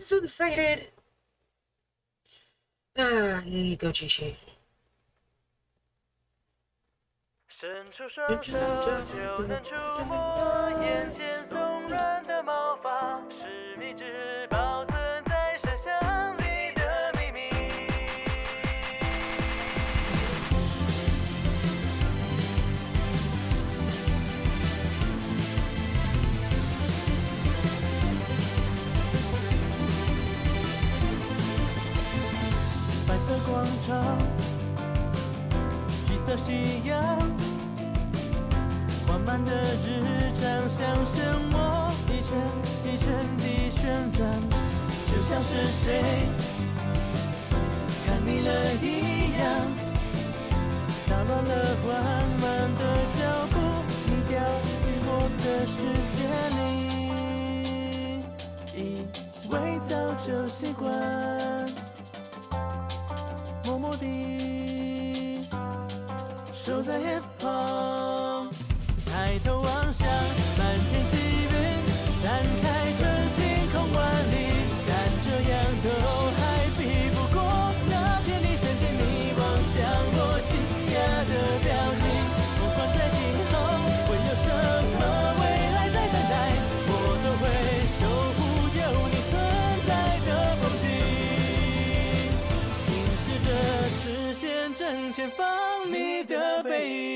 so excited. Nekojishi. 伸出双手就能触摸眼前松软的毛发，是你只保存在深箱里的秘密。白色广场，橘色夕阳。缓慢的日常像漩涡，一圈一圈地旋转，就像是谁看腻了一样，打乱了缓慢的脚步，你掉进我的世界里，以为早就习惯，默默地守在眼旁。抬头望向满天积云，散开成晴空万里，但这样都还比不过那天你瞬间你望向我惊讶的表情。不管在今后会有什么未来在等待，我都会守护有你存在的风景，凝视着视线正前方你的背影。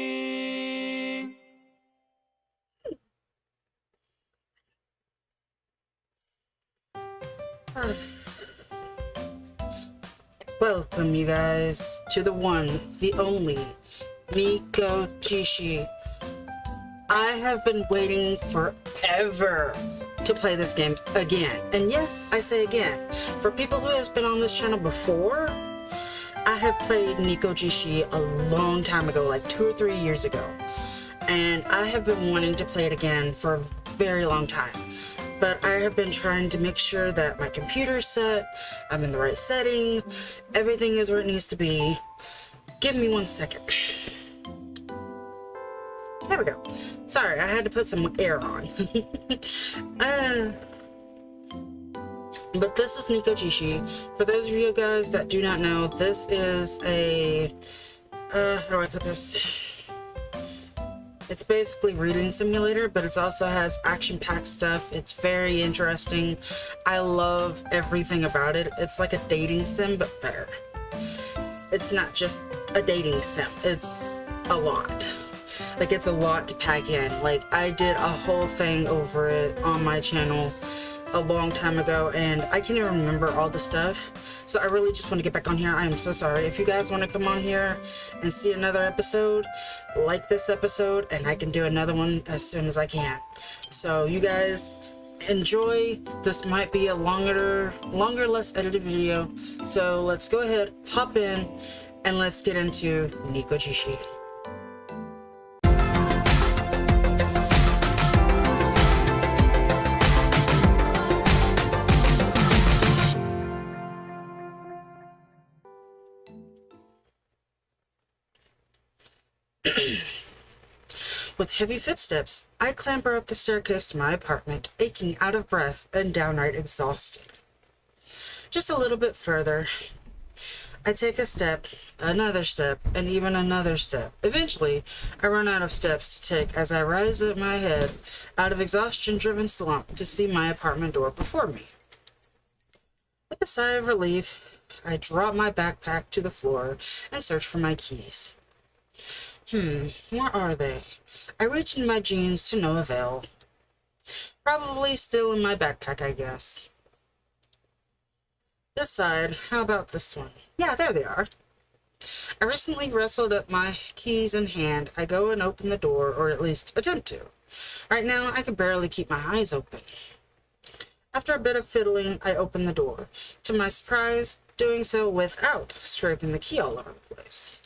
Welcome, you guys, to the one, the only, Nekojishi. I have been waiting forever to play this game again. And yes, I say again. For people who has been on this channel before, I have played Nekojishi a long time ago, like 2 or 3 years ago. And I have been wanting to play it again for a very long time. But I have been trying to make sure that my computer's set, I'm in the right setting, everything is where it needs to be. Give me 1 second. There we go. Sorry, I had to put some air on. But this is Nekojishi. For those of you guys that do not know, this is a... how do I put this? It's basically reading simulator, but it also has action-packed stuff. It's very interesting. I love everything about it. It's like a dating sim, but better. It's not just a dating sim. It's a lot. Like, it's a lot to pack in. Like, I did a whole thing over it on my channel a long time ago, and I can't even remember all the stuff. So I really just want to get back on here. I am so sorry. If you guys want to come on here and see another episode like this episode, and I can do another one as soon as I can. So you guys enjoy. This might be a longer, less edited video. So let's go ahead, hop in, and let's get into Nekojishi. With heavy footsteps, I clamber up the staircase to my apartment, aching out of breath and downright exhausted. Just a little bit further. I take a step, another step, and even another step. Eventually, I run out of steps to take as I rise up my head out of exhaustion-driven slump to see my apartment door before me. With a sigh of relief, I drop my backpack to the floor and search for my keys. Where are they? I reach in my jeans to no avail. Probably still in my backpack, I guess. This side, how about this one? Yeah, there they are. I recently wrestled up my keys in hand. I go and open the door, or at least attempt to. Right now, I can barely keep my eyes open. After a bit of fiddling, I open the door. To my surprise, doing so without scraping the key all over the place.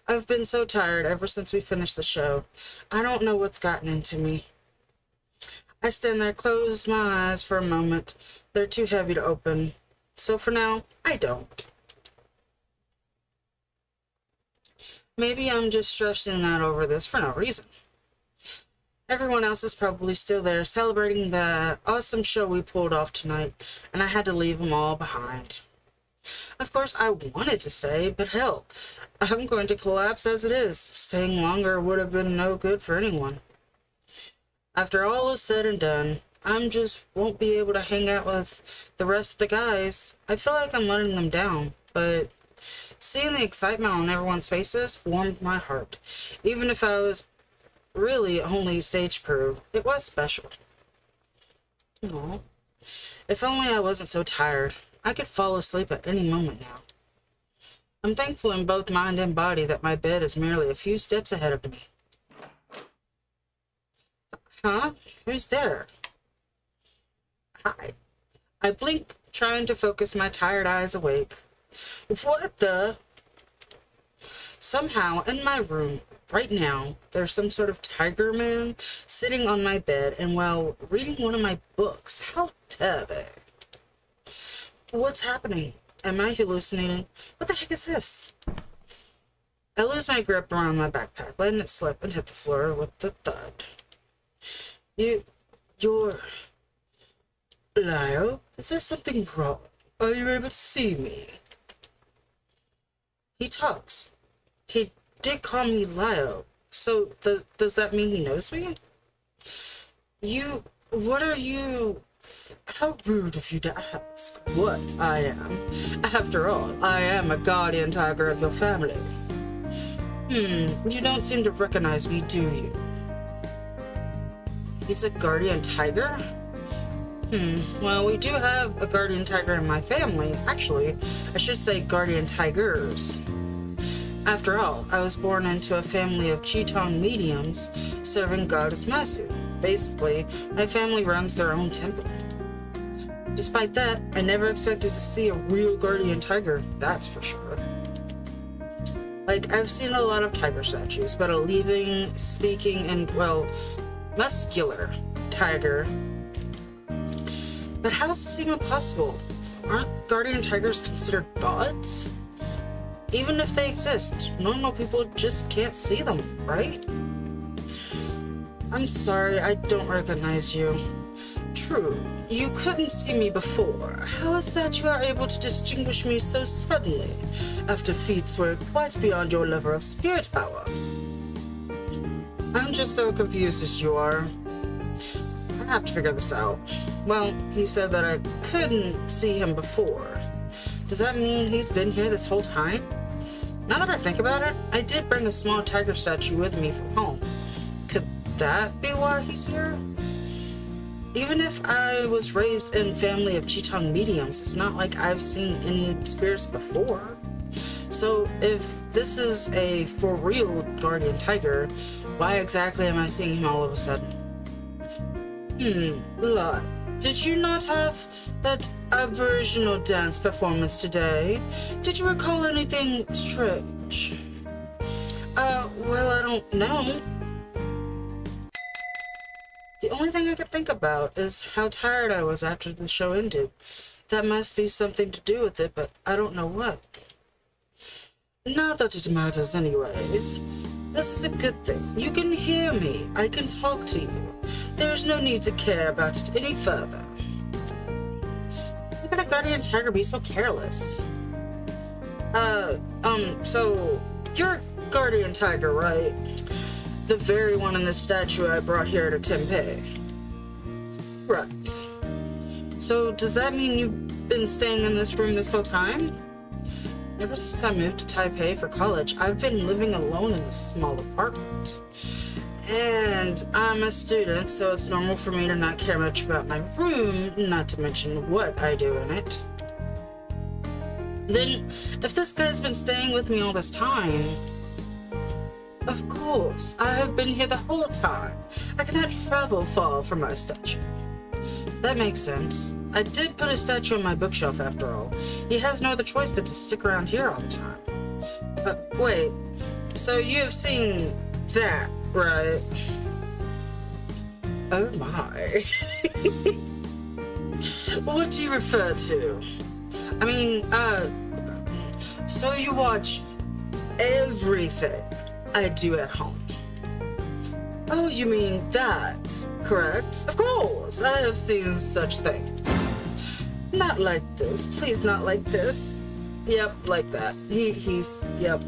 I've been so tired ever since we finished the show. I don't know what's gotten into me. I stand there, close my eyes for a moment. They're too heavy to open. So for now, I don't. Maybe I'm just stressing out over this for no reason. Everyone else is probably still there celebrating the awesome show we pulled off tonight, and I had to leave them all behind. Of course, I wanted to stay, but hell, I'm going to collapse as it is. Staying longer would have been no good for anyone. After all is said and done, I just won't be able to hang out with the rest of the guys. I feel like I'm letting them down, but seeing the excitement on everyone's faces warmed my heart. Even if I was really only stage crew, it was special. Aww. If only I wasn't so tired. I could fall asleep at any moment now. I'm thankful in both mind and body that my bed is merely a few steps ahead of me. Huh? Who's there? Hi. I blink, trying to focus my tired eyes awake. What the? Somehow, in my room, right now, there's some sort of tiger man sitting on my bed and, well, reading one of my books. How dare they? What's happening? Am I hallucinating? What the heck is this? I lose my grip around my backpack, letting it slip and hit the floor with a thud. You're... Lyle? Is there something wrong? Are you able to see me? He talks. He did call me Lyle. So, does that mean he knows me? What are you... How rude of you to ask what I am. After all, I am a guardian tiger of your family. You don't seem to recognize me, do you? He's a guardian tiger? Well, we do have a guardian tiger in my family. Actually, I should say guardian tigers. After all, I was born into a family of Chitong mediums serving Goddess Masu. Basically, my family runs their own temple. Despite that, I never expected to see a real guardian tiger, that's for sure. Like, I've seen a lot of tiger statues, but a living, speaking, and, well, muscular tiger. But how is this even possible? Aren't guardian tigers considered gods? Even if they exist, normal people just can't see them, right? I'm sorry, I don't recognize you. True, you couldn't see me before. How is that you are able to distinguish me so suddenly, after feats were quite beyond your level of spirit power? I'm just so confused as you are. I have to figure this out. Well, he said that I couldn't see him before. Does that mean he's been here this whole time? Now that I think about it, I did bring a small tiger statue with me from home. Could that be why he's here? Even if I was raised in a family of Chitong mediums, it's not like I've seen any spirits before. So if this is a for real guardian tiger, why exactly am I seeing him all of a sudden? Lot, did you not have that aboriginal dance performance today? Did you recall anything strange? Well, I don't know. The only thing I could think about is how tired I was after the show ended. That must be something to do with it, but I don't know what. Not that it matters anyways. This is a good thing. You can hear me. I can talk to you. There's no need to care about it any further. How could a guardian tiger be so careless? So, you're guardian tiger, right? The very one in the statue I brought here to Tempe. Right. So, does that mean you've been staying in this room this whole time? Ever since I moved to Taipei for college, I've been living alone in this small apartment. And I'm a student, so it's normal for me to not care much about my room, not to mention what I do in it. Then, if this guy's been staying with me all this time... Of course, I have been here the whole time. I cannot travel far from my statue. That makes sense. I did put a statue on my bookshelf after all. He has no other choice but to stick around here all the time. But wait, so you have seen that, right? Oh my. What do you refer to? I mean, so you watch everything I do at home. Oh, you mean that, correct? Of course, I have seen such things. Not like this, please, not like this. Yep, like that. Yep.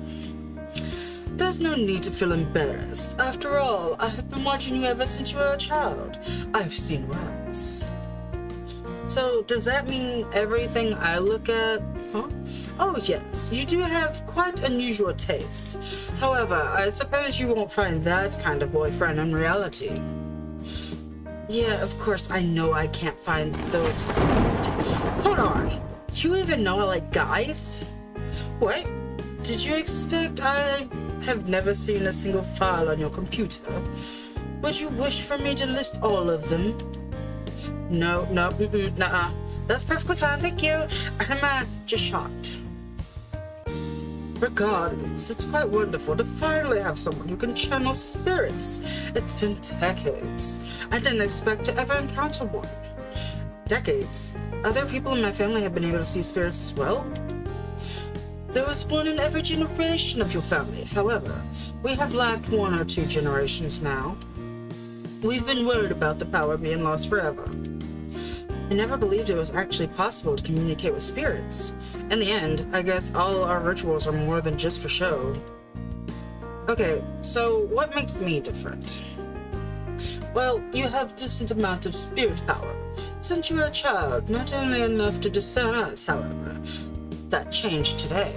There's no need to feel embarrassed. After all, I have been watching you ever since you were a child. I've seen worse. So, does that mean everything I look at? Huh? Oh, yes, you do have quite unusual taste. However, I suppose you won't find that kind of boyfriend in reality. Yeah, of course, I know I can't find those. Hold on. You even know I like guys? What? Did you expect I have never seen a single file on your computer? Would you wish for me to list all of them? No, nuh-uh. That's perfectly fine, thank you. I'm just shocked. Regardless, it's quite wonderful to finally have someone who can channel spirits. It's been decades. I didn't expect to ever encounter one. Decades. Other people in my family have been able to see spirits as well. There was one in every generation of your family. However, we have lacked 1 or 2 generations now. We've been worried about the power being lost forever. I never believed it was actually possible to communicate with spirits. In the end, I guess all our rituals are more than just for show. Okay, so what makes me different? Well, you have a decent amount of spirit power. Since you were a child, not only enough to discern us, however. That changed today.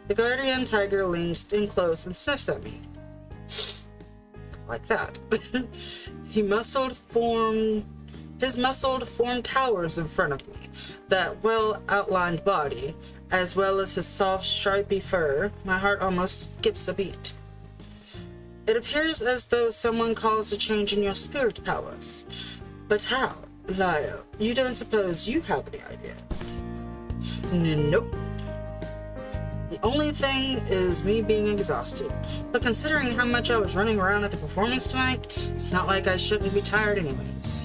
The guardian tiger leans in close and sniffs at me. Like that. His muscled form towers in front of me, that well-outlined body, as well as his soft, stripy fur. My heart almost skips a beat. It appears as though someone caused a change in your spirit powers. But how? Lyle, you don't suppose you have any ideas? Nope. The only thing is me being exhausted. But considering how much I was running around at the performance tonight, it's not like I shouldn't be tired anyways.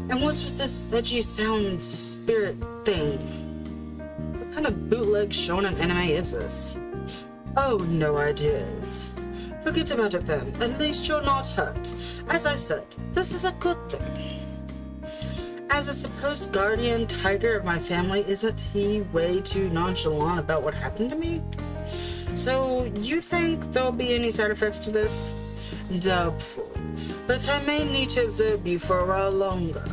And what's with this edgy sound spirit thing? What kind of bootleg shonen anime is this? Oh, no ideas. Forget about it then. At least you're not hurt. As I said, this is a good thing. As a supposed guardian tiger of my family, isn't he way too nonchalant about what happened to me? So, you think there'll be any side effects to this? Doubtful. But I may need to observe you for a while longer.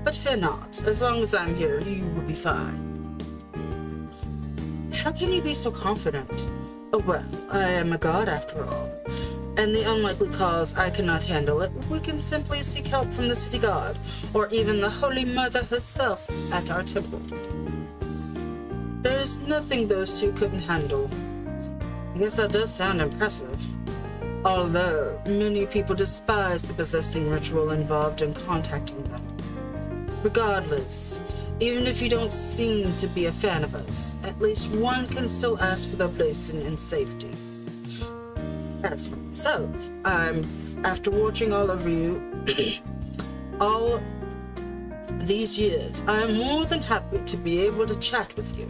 But fear not, as long as I'm here, you will be fine. How can you be so confident? Oh well, I am a god after all. And the unlikely cause I cannot handle it, we can simply seek help from the city god, or even the Holy Mother herself at our temple. There is nothing those two couldn't handle. I guess that does sound impressive. Although, many people despise the possessing ritual involved in contacting them. Regardless, even if you don't seem to be a fan of us, at least one can still ask for their blessing in safety. As for myself, after watching all of you all these years, I am more than happy to be able to chat with you.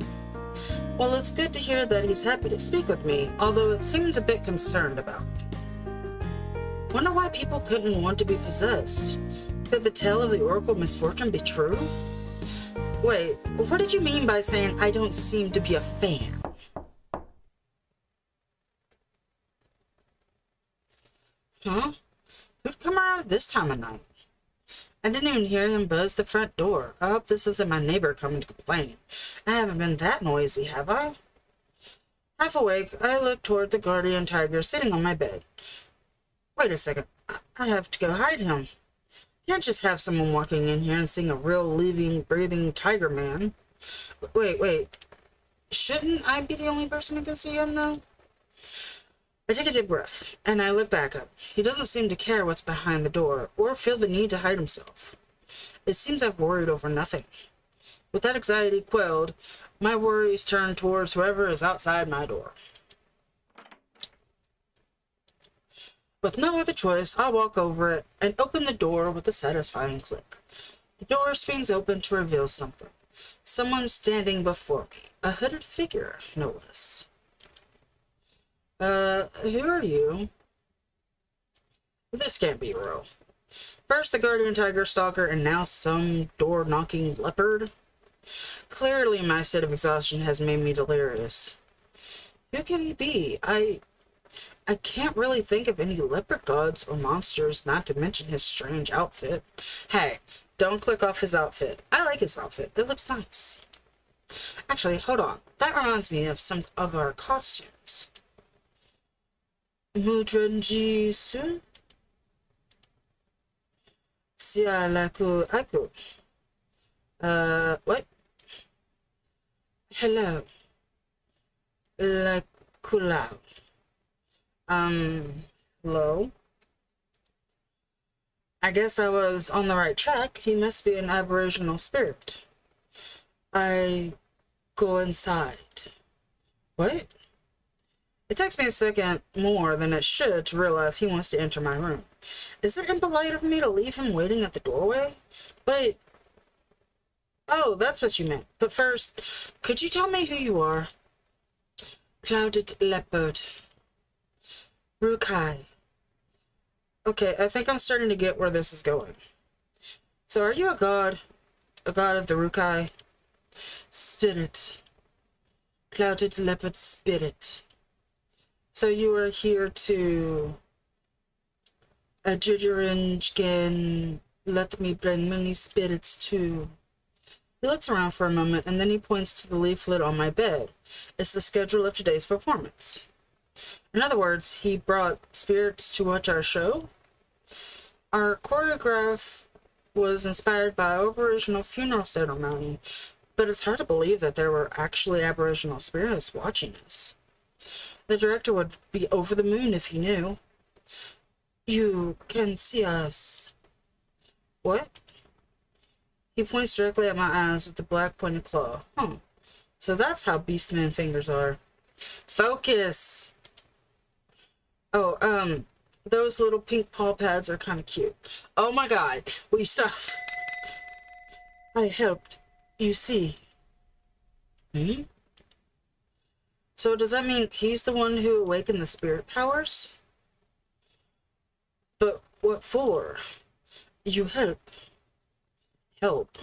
Well, it's good to hear that he's happy to speak with me, although it seems a bit concerned about me. Wonder why people couldn't want to be possessed. Could the tale of the Oracle misfortune be true? Wait, what did you mean by saying I don't seem to be a fan? Huh? Who'd come around this time of night? I didn't even hear him buzz the front door. I hope this isn't my neighbor coming to complain. I haven't been that noisy, have I? Half awake, I look toward the guardian tiger sitting on my bed. Wait a second. I have to go hide him. Can't just have someone walking in here and seeing a real living, breathing tiger man. Wait. Shouldn't I be the only person who can see him, though? I take a deep breath, and I look back up. He doesn't seem to care what's behind the door, or feel the need to hide himself. It seems I've worried over nothing. With that anxiety quelled, my worries turn towards whoever is outside my door. With no other choice, I walk over it and open the door with a satisfying click. The door swings open to reveal something. Someone standing before me. A hooded figure, no less. Who are you? This can't be real. First the guardian tiger stalker, and now some door-knocking leopard. Clearly my state of exhaustion has made me delirious. Who can he be? I can't really think of any leopard gods or monsters, not to mention his strange outfit. Hey, don't click off his outfit. I like his outfit. It looks nice. Actually, hold on. That reminds me of some of our costumes. Mudranjisu? Sialaku Aku. What? Hello. Lakulao. Hello? I guess I was on the right track. He must be an aboriginal spirit. I go inside. What? It takes me a second more than it should to realize he wants to enter my room. Is it impolite of me to leave him waiting at the doorway? But... oh, that's what you meant. But first, could you tell me who you are? Clouded leopard. Rukai. Okay, I think I'm starting to get where this is going. So are you a god? A god of the Rukai? Spirit. Clouded leopard spirit. So you are here to... Adjurinjgen, let me bring many spirits too. He looks around for a moment, and then he points to the leaflet on my bed. It's the schedule of today's performance. In other words, he brought spirits to watch our show. Our choreograph was inspired by Aboriginal funeral ceremony, but it's hard to believe that there were actually Aboriginal spirits watching us. The director would be over the moon if he knew. You can see us. What? He points directly at my eyes with the black pointed claw. So that's how Beastman fingers are. Focus! Oh, those little pink paw pads are kind of cute. Oh my god, will you stop? I helped. You see. So does that mean he's the one who awakened the spirit powers? But what for? You help. Help.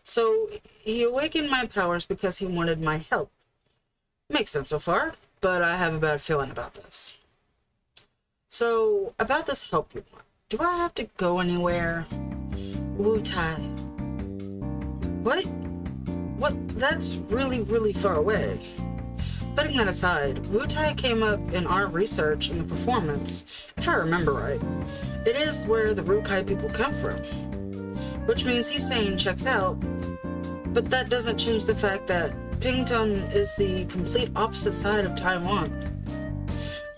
So he awakened my powers because he wanted my help. Makes sense so far, but I have a bad feeling about this. So, about this help you want, do I have to go anywhere? Wu-Tai. What? What? That's really, really far away. Putting that aside, Wu-Tai came up in our research and the performance, if I remember right. It is where the Rukai people come from. Which means he's saying checks out, but that doesn't change the fact that Pingtung is the complete opposite side of Taiwan.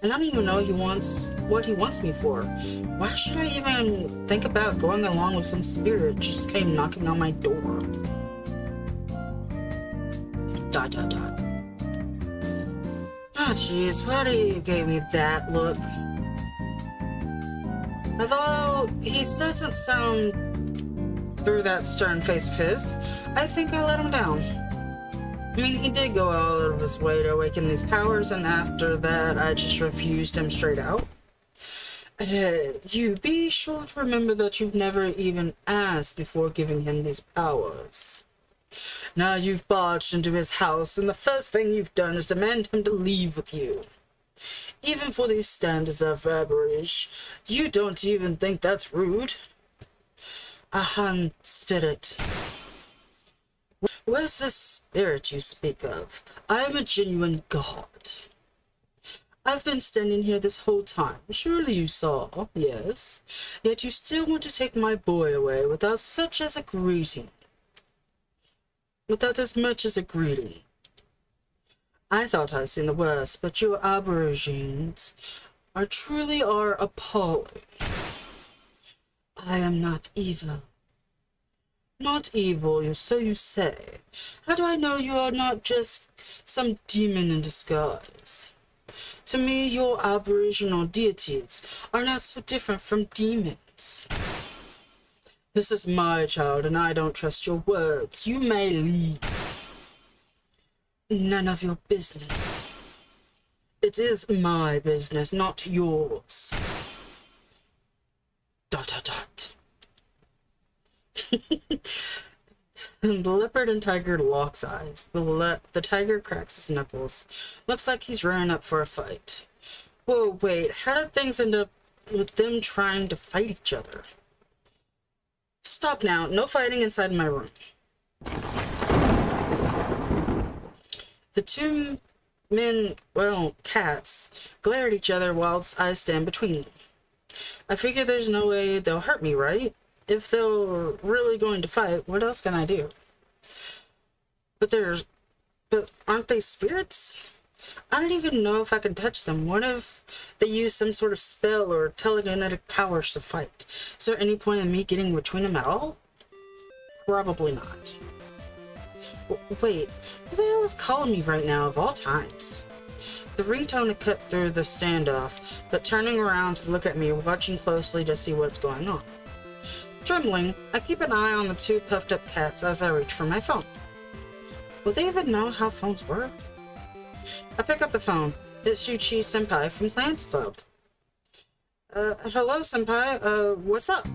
And I don't even know what he wants me for. Why should I even think about going along with some spirit just came knocking on my door? ... Oh jeez, why do you give me that look? Although he doesn't sound through that stern face of his, I think I let him down. I mean, he did go all out of his way to awaken these powers, and after that, I just refused him straight out. You be sure to remember that you've never even asked before giving him these powers. Now you've barged into his house, and the first thing you've done is demand him to leave with you. Even for these standards of Aborige, you don't even think that's rude. Ahan, spirit. Where's this spirit you speak of? I am a genuine god. I've been standing here this whole time. Surely you saw, yes? Yet you still want to take my boy away without such as a greeting. Without as much as a greeting. I thought I'd seen the worst, but your aborigines truly are appalling. I am not evil. Not evil, so you say. How do I know you are not just some demon in disguise? To me, your aboriginal deities are not so different from demons. This is my child, and I don't trust your words. You may leave. None of your business. It is my business, not yours. ... The leopard and tiger locks eyes. The tiger cracks his knuckles. Looks like he's rearing up for a fight. Whoa, wait, how did things end up with them trying to fight each other? Stop now, no fighting inside my room. The two men, well, cats, glare at each other whilst I stand between them. I figure there's no way they'll hurt me, right? If they're really going to fight, what else can I do? But aren't they spirits? I don't even know if I can touch them. What if they use some sort of spell or telekinetic powers to fight? Is there any point in me getting between them at all? Probably not. Wait, who the hell is calling me right now of all times? The ringtone had cut through the standoff, but turning around to look at me, watching closely to see what's going on. Trembling, I keep an eye on the two puffed-up cats as I reach for my phone. Will they even know how phones work? I pick up the phone. It's Shuchi Senpai from Plants Club. Hello, Senpai. What's up?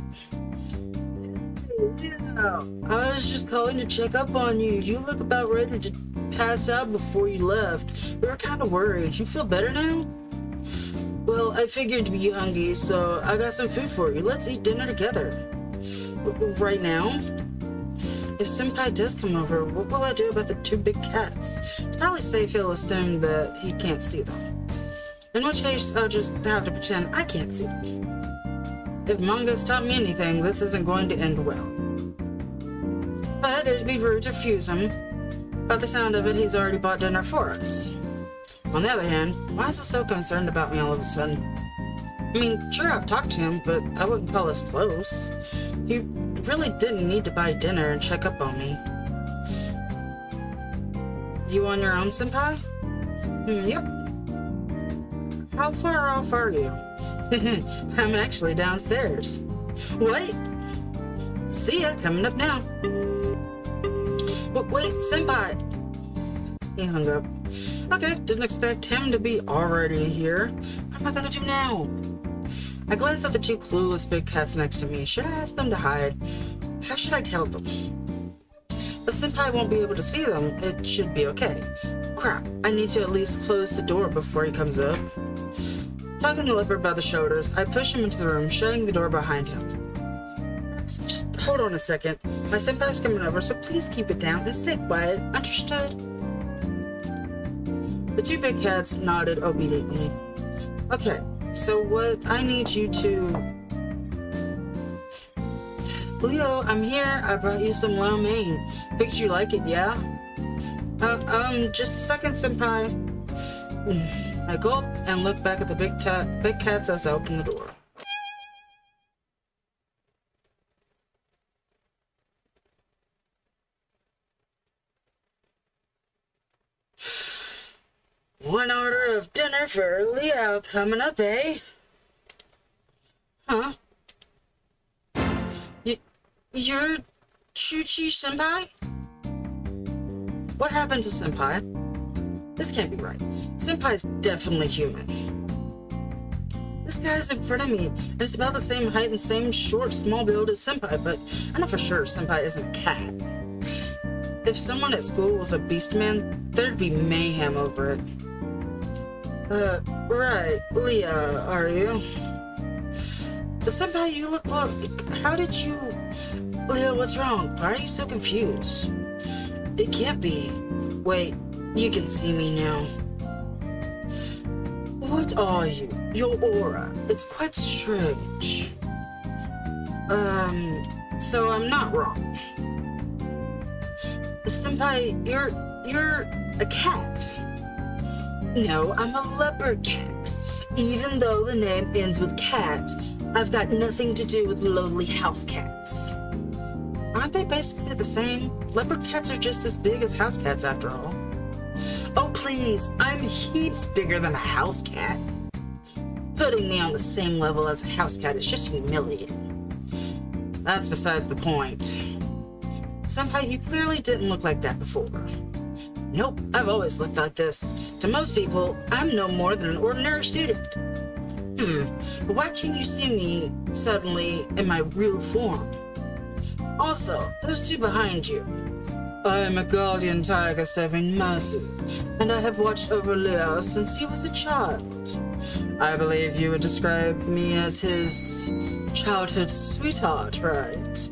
Yeah, I was just calling to check up on you. You look about ready to pass out before you left. We were kind of worried. You feel better now? Well, I figured you'd be hungry, so I got some food for you. Let's eat dinner together. Right now? If Senpai does come over, what will I do about the two big cats? It's probably safe he'll assume that he can't see them. In which case, I'll just have to pretend I can't see them. If manga's taught me anything, this isn't going to end well. But it'd be rude to refuse him. By the sound of it, he's already bought dinner for us. On the other hand, why is he so concerned about me all of a sudden? I mean, sure, I've talked to him, but I wouldn't call us close. He really didn't need to buy dinner and check up on me. You on your own, Senpai? Yep. How far off are you? I'm actually downstairs. What? See ya, coming up now. Wait, Senpai! He hung up. Okay, didn't expect him to be already here. What am I gonna do now? I glanced at the two clueless big cats next to me. Should I ask them to hide? How should I tell them? But Senpai won't be able to see them. It should be okay. Crap, I need to at least close the door before he comes up. Tugging the leopard by the shoulders, I push him into the room, shutting the door behind him. Just hold on a second. My senpai's coming over, so please keep it down and stay quiet. Understood? The two big cats nodded obediently. Okay, so what I need you to... Leo, I'm here. I brought you some lo mein. Figured you like it, yeah? Just a second, senpai. I gulp and look back at the big cats as I open the door. One order of dinner for Leo coming up, eh? Huh? You're Shuchi Senpai? What happened to Senpai? This can't be right. Senpai's definitely human. This guy's in front of me, and it's about the same height and same short, small build as Senpai, but I know for sure Senpai isn't a cat. If someone at school was a beast man, there'd be mayhem over it. Right, Leah, are you? Senpai, you look like... How did you... Leah, what's wrong? Why are you so confused? It can't be. Wait, you can see me now. What are you? Your aura. It's quite strange. So I'm not wrong. Senpai, you're a cat. No, I'm a leopard cat. Even though the name ends with cat, I've got nothing to do with lowly house cats. Aren't they basically the same? Leopard cats are just as big as house cats after all. Oh please, I'm heaps bigger than a house cat. Putting me on the same level as a house cat is just humiliating. That's besides the point. Senpai, you clearly didn't look like that before. Nope, I've always looked like this. To most people, I'm no more than an ordinary student. But why can't you see me suddenly in my real form? Also, those two behind you. I am a guardian tiger serving mercy, and I have watched over Leo since he was a child. I believe you would describe me as his childhood sweetheart, right?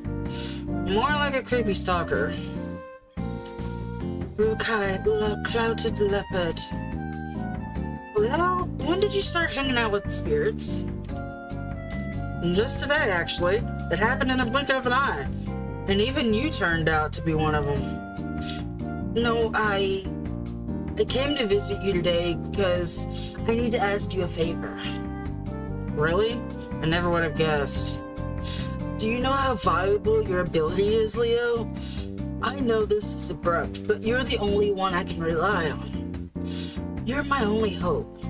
More like a creepy stalker. Rukai, clouded leopard. Leo, when did you start hanging out with spirits? Just today, actually. It happened in a blink of an eye. And even you turned out to be one of them. No, I came to visit you today because I need to ask you a favor. Really? I never would have guessed. Do you know how valuable your ability is, Leo? I know this is abrupt, but you're the only one I can rely on. You're my only hope.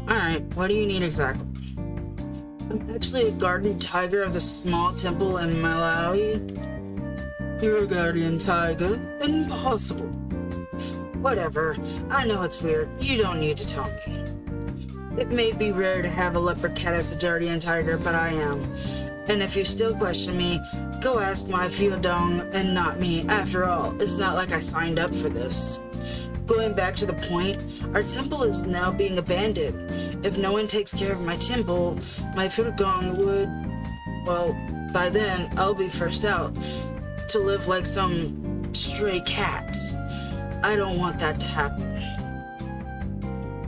Alright, what do you need exactly? I'm actually a guardian tiger of the small temple in Malawi. You're a guardian tiger? Impossible. Whatever. I know it's weird. You don't need to tell me. It may be rare to have a leopard cat as a guardian tiger, but I am. And if you still question me, go ask my Fiodong and not me. After all, it's not like I signed up for this. Going back to the point, our temple is now being abandoned. If no one takes care of my temple, my Fiodong would... Well, by then, I'll be first out. To live like some stray cat. I don't want that to happen.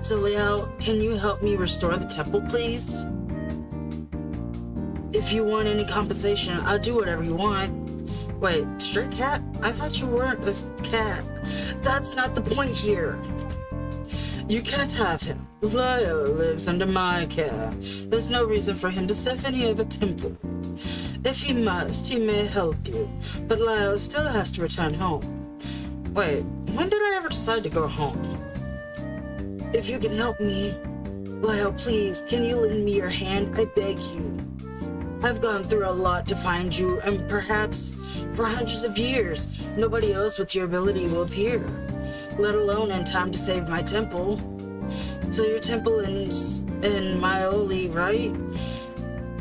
So Leo, can you help me restore the temple, please? If you want any compensation, I'll do whatever you want. Wait, stray cat? I thought you weren't a cat. That's not the point here. You can't have him. Leo lives under my care. There's no reason for him to serve any other temple. If he must, he may help you, but Leo still has to return home. Wait, when did I ever decide to go home? If you can help me, Leo, please, can you lend me your hand? I beg you. I've gone through a lot to find you, and perhaps for hundreds of years, nobody else with your ability will appear, let alone in time to save my temple. So your temple is in Maioli, right?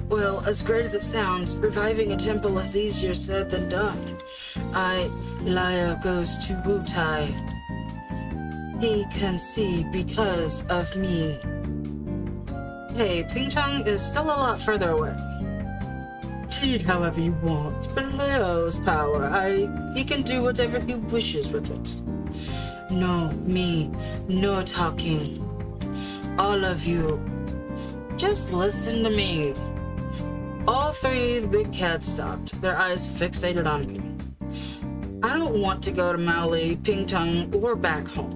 Well, as great as it sounds, reviving a temple is easier said than done. Leo goes to Wutai. He can see because of me. Hey, Pingtang is still a lot further away. Plead however you want, but Leo's power, he can do whatever he wishes with it. No, me, no talking. All of you, just listen to me. All three of the big cats stopped, their eyes fixated on me. I don't want to go to Maui, Pingtung, or back home.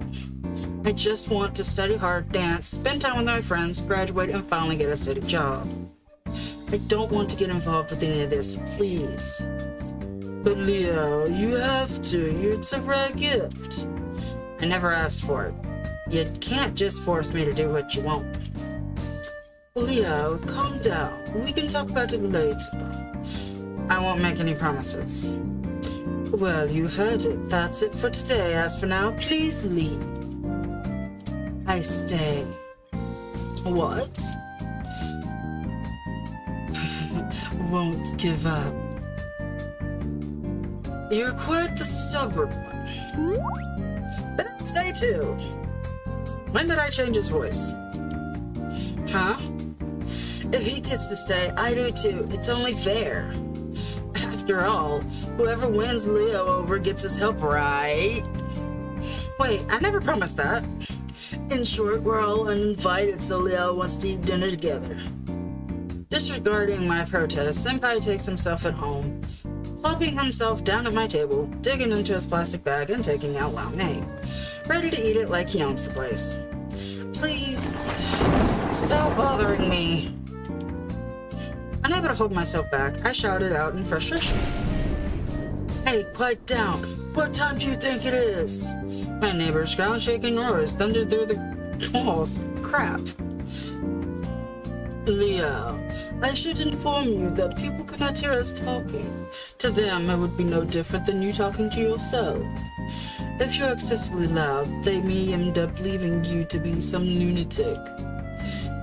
I just want to study hard, dance, spend time with my friends, graduate, and finally get a steady job. I don't want to get involved with any of this, please. But Leo, you have to. It's a rare gift. I never asked for it. You can't just force me to do what you want. Leo, calm down. We can talk about it later. I won't make any promises. Well, you heard it. That's it for today. As for now, please leave. I stay. What? Won't give up. You're quite the stubborn one. Then I'd stay too. When did I change his voice? Huh? If he gets to stay, I do too. It's only fair. After all, whoever wins Leo over gets his help, right? Wait, I never promised that. In short, we're all uninvited, so Leo wants to eat dinner together. Disregarding my protest, Senpai takes himself at home, plopping himself down at my table, digging into his plastic bag and taking out Lao Mei, ready to eat it like he owns the place. Please, stop bothering me. Unable to hold myself back, I shouted out in frustration. Hey, quiet down. What time do you think it is? My neighbor's ground-shaking roars thundered through the walls. Crap. Leo, I should inform you that people cannot hear us talking. To them, it would be no different than you talking to yourself. If you're excessively loud, they may end up believing you to be some lunatic.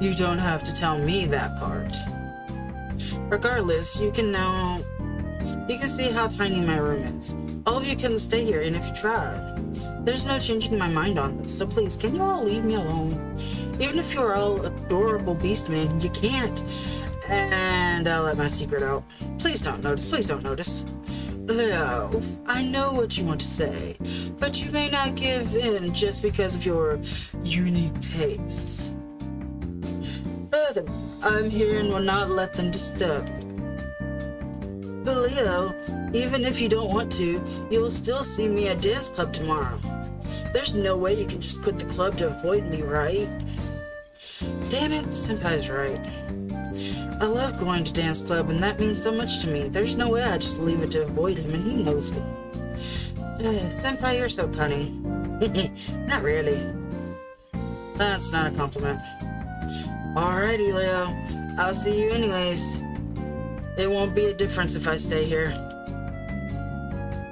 You don't have to tell me that part. Regardless, you can see how tiny my room is. All of you can stay here, and if you try, there's no changing my mind on this, so please, can you all leave me alone? Even if you're all adorable beastmen, you can't. And I'll let my secret out. Please don't notice. Leo, I know what you want to say, but you may not give in just because of your unique tastes. Further, I'm here and will not let them disturb you. But Leo, even if you don't want to, you'll still see me at dance club tomorrow. There's no way you can just quit the club to avoid me, right? Damn it, Senpai's right. I love going to dance club, and that means so much to me. There's no way I'd just leave it to avoid him, and he knows it. Senpai, you're so cunning. Not really. That's not a compliment. Alrighty, Leo. I'll see you anyways. It won't be a difference if I stay here.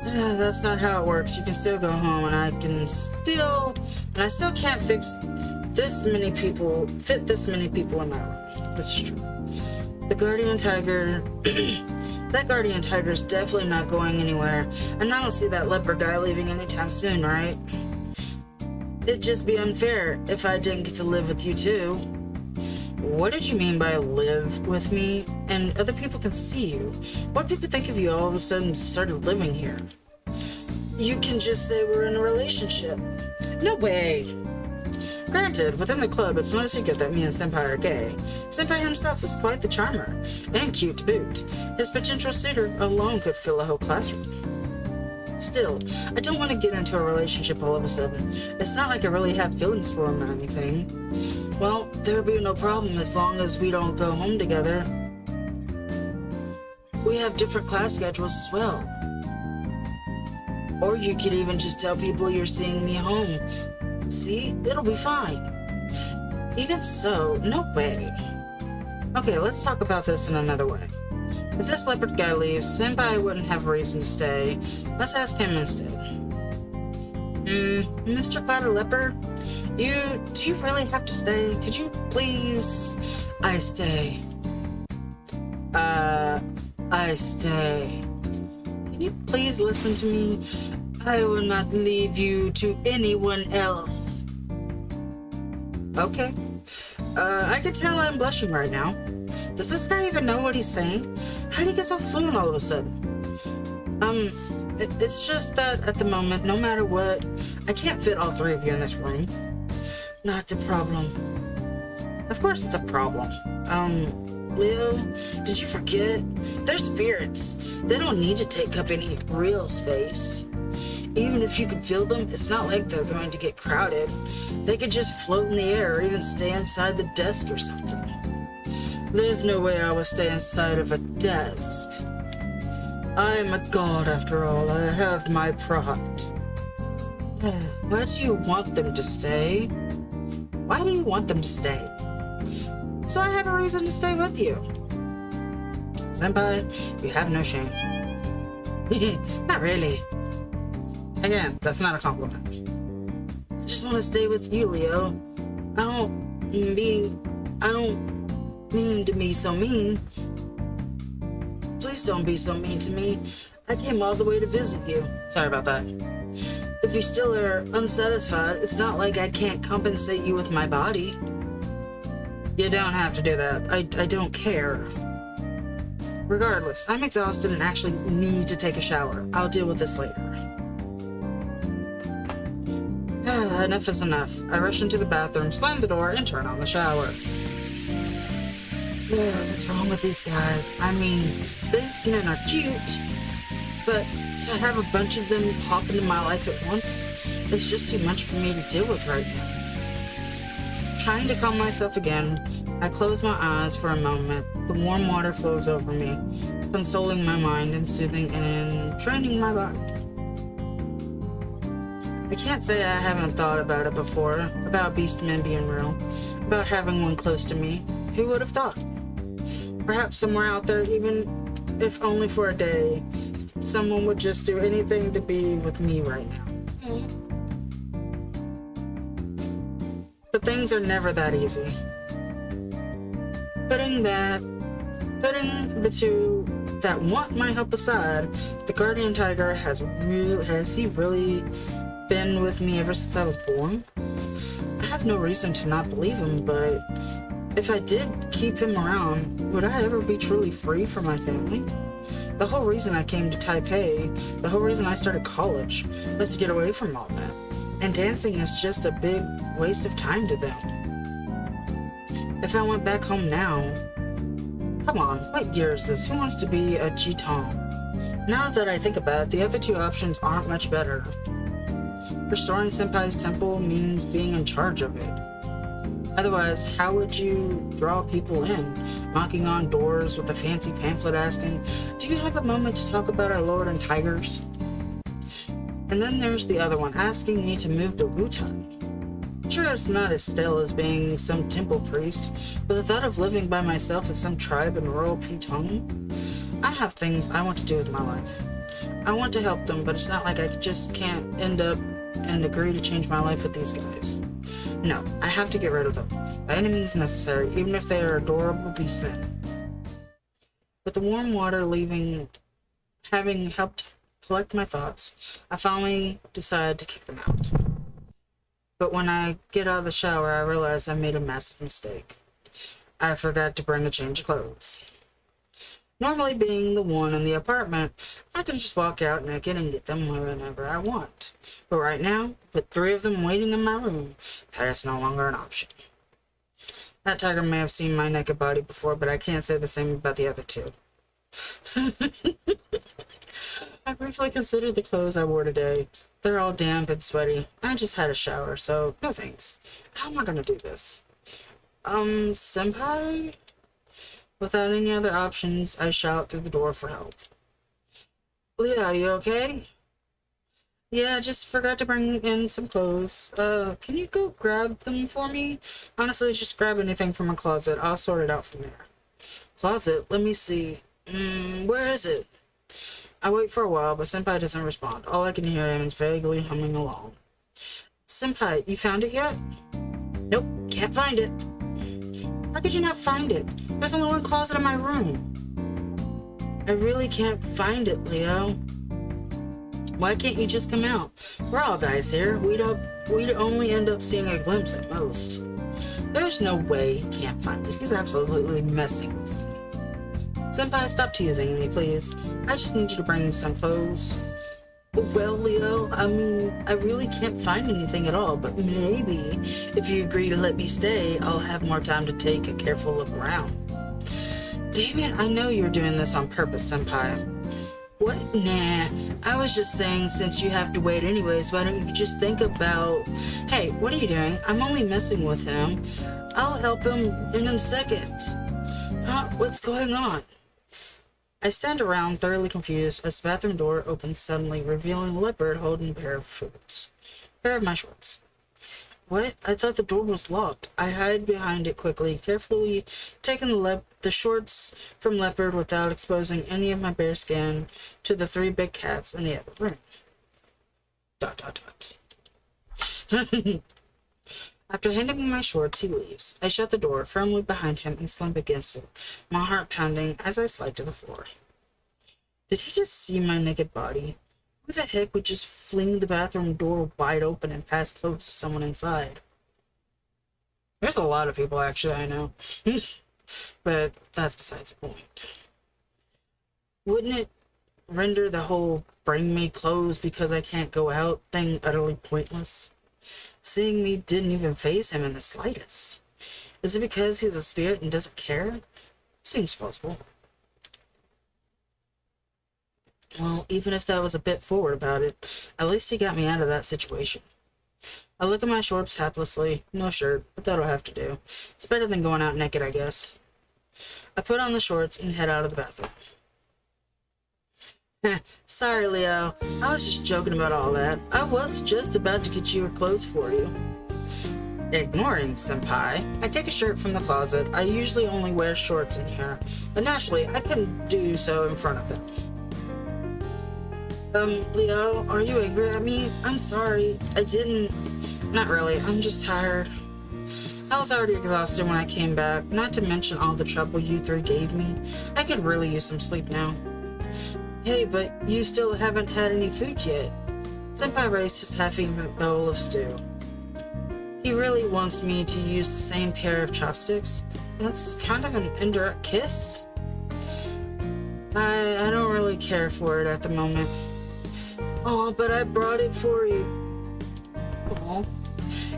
That's not how it works. You can still go home, and I still can't fit this many people in my room. This is true. The guardian tiger, that guardian tiger's definitely not going anywhere, and I don't see that leopard guy leaving anytime soon, right? It'd just be unfair if I didn't get to live with you too. What did you mean by live with me? And other people can see you. What people think of you all of a sudden started living here? You can just say we're in a relationship. No way. Granted, within the club, it's not a secret that me and Senpai are gay. Senpai himself is quite the charmer, and cute to boot. His potential suitor alone could fill a whole classroom. Still, I don't want to get into a relationship all of a sudden. It's not like I really have feelings for him or anything. Well, there'll be no problem as long as we don't go home together. We have different class schedules as well. Or you could even just tell people you're seeing me home. See? It'll be fine. Even so, no way. Okay, let's talk about this in another way. If this leopard guy leaves, Senpai wouldn't have a reason to stay. Let's ask him instead. Mr. Clouded Leopard? Do you really have to stay? Could you please? I stay. I stay. Can you please listen to me? I will not leave you to anyone else. Okay. I can tell I'm blushing right now. Does this guy even know what he's saying? How did he get so fluent all of a sudden? It's just that at the moment, no matter what, I can't fit all three of you in this room. Not a problem. Of course it's a problem. Leo, did you forget? They're spirits. They don't need to take up any real space. Even if you could feel them, it's not like they're going to get crowded. They could just float in the air or even stay inside the desk or something. There's no way I would stay inside of a desk. I'm a god after all. I have my pride. Why do you want them to stay? Why do you want them to stay? So I have a reason to stay with you. Senpai, you have no shame. Not really. Again, that's not a compliment. I just want to stay with you, Leo. I don't mean to be so mean. Please don't be so mean to me. I came all the way to visit you. Sorry about that. If you still are unsatisfied, it's not like I can't compensate you with my body. You don't have to do that. I don't care. Regardless, I'm exhausted and actually need to take a shower. I'll deal with this later. Enough is enough. I rush into the bathroom, slam the door, and turn on the shower. What's wrong with these guys? I mean, these men are cute, but to have a bunch of them pop into my life at once, it's just too much for me to deal with right now. Trying to calm myself again, I close my eyes for a moment. The warm water flows over me, consoling my mind and soothing and training my body. I can't say I haven't thought about it before, about beast men being real, about having one close to me. Who would have thought? Perhaps somewhere out there, even if only for a day, someone would just do anything to be with me right now. But things are never that easy. Putting the two that want my help aside, the guardian tiger has he really been with me ever since I was born? I have no reason to not believe him, but if I did keep him around, would I ever be truly free for my family? The whole reason I came to Taipei, the whole reason I started college, was to get away from all that. And dancing is just a big waste of time to them. If I went back home now, come on, what year is this? Who wants to be a Jitong? Now that I think about it, the other two options aren't much better. Restoring Senpai's temple means being in charge of it. Otherwise, how would you draw people in, knocking on doors with a fancy pamphlet asking, "Do you have a moment to talk about our lord and tigers?" And then there's the other one, asking me to move to Wutai. Sure, it's not as stale as being some temple priest, but the thought of living by myself in some tribe in rural Putong? I have things I want to do with my life. I want to help them, but it's not like I just can't end up and agree to change my life with these guys. No, I have to get rid of them, by any means necessary, even if they are adorable beastmen. With the warm water having helped collect my thoughts, I finally decided to kick them out. But when I get out of the shower, I realize I made a massive mistake. I forgot to bring a change of clothes. Normally, being the one in the apartment, I can just walk out naked and get them whenever I want. But right now, with 3 of them waiting in my room, that is no longer an option. That tiger may have seen my naked body before, but I can't say the same about the other 2. I briefly considered the clothes I wore today. They're all damp and sweaty. I just had a shower, so no thanks. How am I gonna do this? Senpai? Without any other options, I shout through the door for help. Leah, are you okay? Yeah, just forgot to bring in some clothes. Can you go grab them for me? Honestly, just grab anything from a closet. I'll sort it out from there. Closet? Let me see. Where is it? I wait for a while, but Senpai doesn't respond. All I can hear him is vaguely humming along. Senpai, you found it yet? Nope, can't find it. How could you not find it? There's only one closet in my room. I really can't find it, Leo. Why can't you just come out? We're all guys here. We'd only end up seeing a glimpse at most. There's no way he can't find it. He's absolutely messing with me. Senpai, stop teasing me, please. I just need you to bring me some clothes. Well, Leo, I really can't find anything at all, but maybe if you agree to let me stay, I'll have more time to take a careful look around. Damn it, I know you're doing this on purpose, Senpai. What? Nah, I was just saying since you have to wait anyways, why don't you just think about... Hey, what are you doing? I'm only messing with him. I'll help him in a second. Huh? What's going on? I stand around, thoroughly confused, as the bathroom door opens suddenly, revealing a leopard holding a pair of my shorts. What? I thought the door was locked. I hide behind it quickly, carefully taking the shorts from leopard without exposing any of my bare skin to the 3 big cats in the other room. ... After handing me my shorts, he leaves. I shut the door firmly behind him and slump against it, my heart pounding as I slide to the floor. Did he just see my naked body? Who the heck would just fling the bathroom door wide open and pass clothes to someone inside? There's a lot of people, actually, I know. But that's besides the point. Wouldn't it render the whole bring me clothes because I can't go out thing utterly pointless? Seeing me didn't even faze him in the slightest. Is it because he's a spirit and doesn't care? Seems plausible. Well, even if that was a bit forward about it, at least he got me out of that situation. I look at my shorts haplessly. No shirt, but that'll have to do. It's better than going out naked, I guess. I put on the shorts and head out of the bathroom. Sorry, Leo. I was just joking about all that. I was just about to get your clothes for you. Ignoring Senpai, I take a shirt from the closet. I usually only wear shorts in here, but naturally, I couldn't do so in front of them. Leo, are you angry at me? I'm sorry. I didn't... Not really. I'm just tired. I was already exhausted when I came back, not to mention all the trouble you three gave me. I could really use some sleep now. Hey, but you still haven't had any food yet. Senpai raised his half-eaten bowl of stew. He really wants me to use the same pair of chopsticks. That's kind of an indirect kiss. I don't really care for it at the moment. Oh, but I brought it for you. Oh,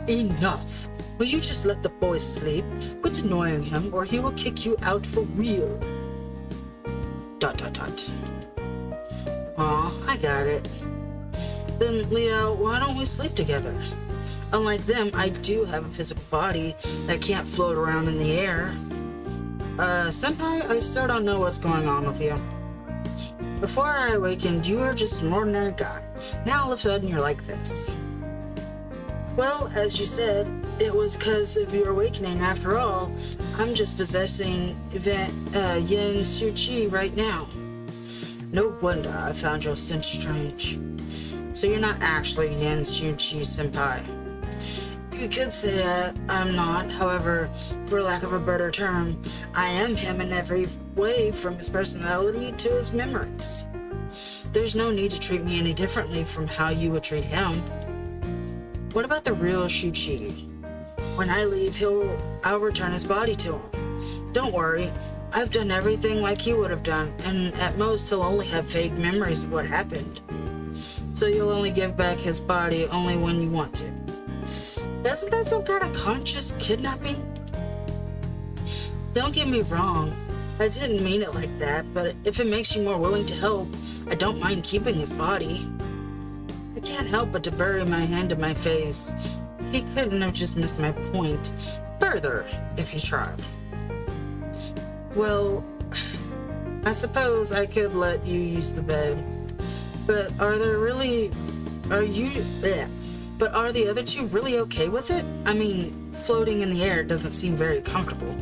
enough. Will you just let the boy sleep? Quit annoying him, or he will kick you out for real. ... Aw, I got it. Then, Leo, why don't we sleep together? Unlike them, I do have a physical body that can't float around in the air. Senpai, I still don't know what's going on with you. Before I awakened, you were just an ordinary guy. Now all of a sudden, you're like this. Well, as you said, it was because of your awakening after all. I'm just possessing Yin Su-Chi right now. No wonder I found your stench strange. So you're not actually Yin Su-Chi Senpai. You could say that I'm not, however, for lack of a better term, I am him in every way from his personality to his memories. There's no need to treat me any differently from how you would treat him. What about the real Shu-Chi? When I leave, I'll return his body to him. Don't worry, I've done everything like he would have done, and at most he'll only have vague memories of what happened. So you'll only give back his body only when you want to. Isn't that some kind of conscious kidnapping? Don't get me wrong, I didn't mean it like that, but if it makes you more willing to help, I don't mind keeping his body. I can't help but to bury my hand in my face. He couldn't have just missed my point further if he tried. Well, I suppose I could let you use the bed, but are the other two really okay with it? I mean, floating in the air doesn't seem very comfortable.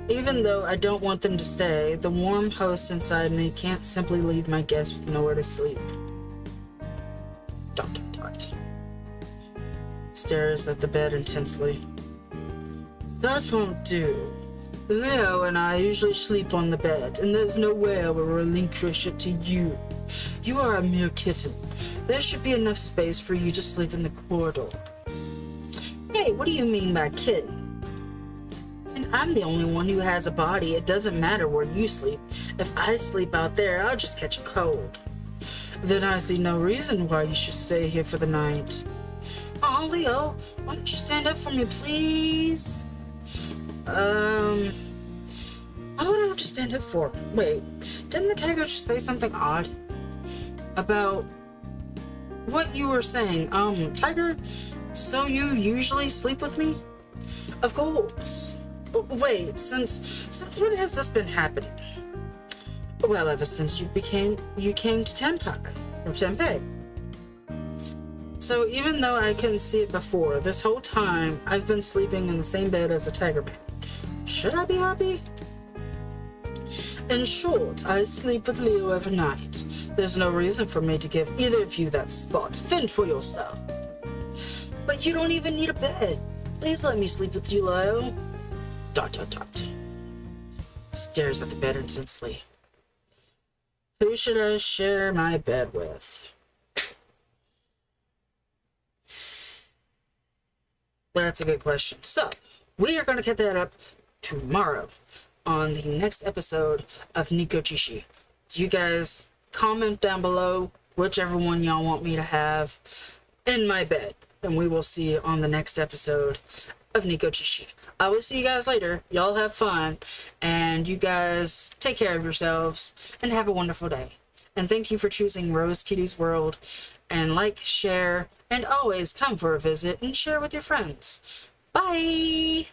Even though I don't want them to stay, the warm host inside me can't simply leave my guests with nowhere to sleep. ... Stares at the bed intensely. That won't do. Leo and I usually sleep on the bed, and there's no way I will relinquish it to you. You are a mere kitten. There should be enough space for you to sleep in the corridor. Hey, what do you mean by kitten? And I'm the only one who has a body. It doesn't matter where you sleep. If I sleep out there, I'll just catch a cold. Then I see no reason why you should stay here for the night. Oh, Leo, why don't you stand up for me, please? Why would I have to stand up for? Wait, didn't the tiger just say something odd? About what you were saying? Tiger, so you usually sleep with me? Of course. Wait, since when has this been happening? Well, ever since you came to Tenpei. So even though I couldn't see it before, this whole time I've been sleeping in the same bed as a tiger man. Should I be happy? In short, I sleep with Leo every night. There's no reason for me to give either of you that spot. Fend for yourself. But you don't even need a bed. Please let me sleep with you, Leo. ... Stares at the bed intensely. Who should I share my bed with? That's a good question. So, we are going to get that up tomorrow on the next episode of Nekojishi. You guys comment down below whichever one y'all want me to have in my bed, and we will see on the next episode of Nekojishi. I will see you guys later. Y'all have fun, and you guys take care of yourselves, and have a wonderful day. And thank you for choosing Rose Kitty's World, and like, share, and always come for a visit and share with your friends. Bye!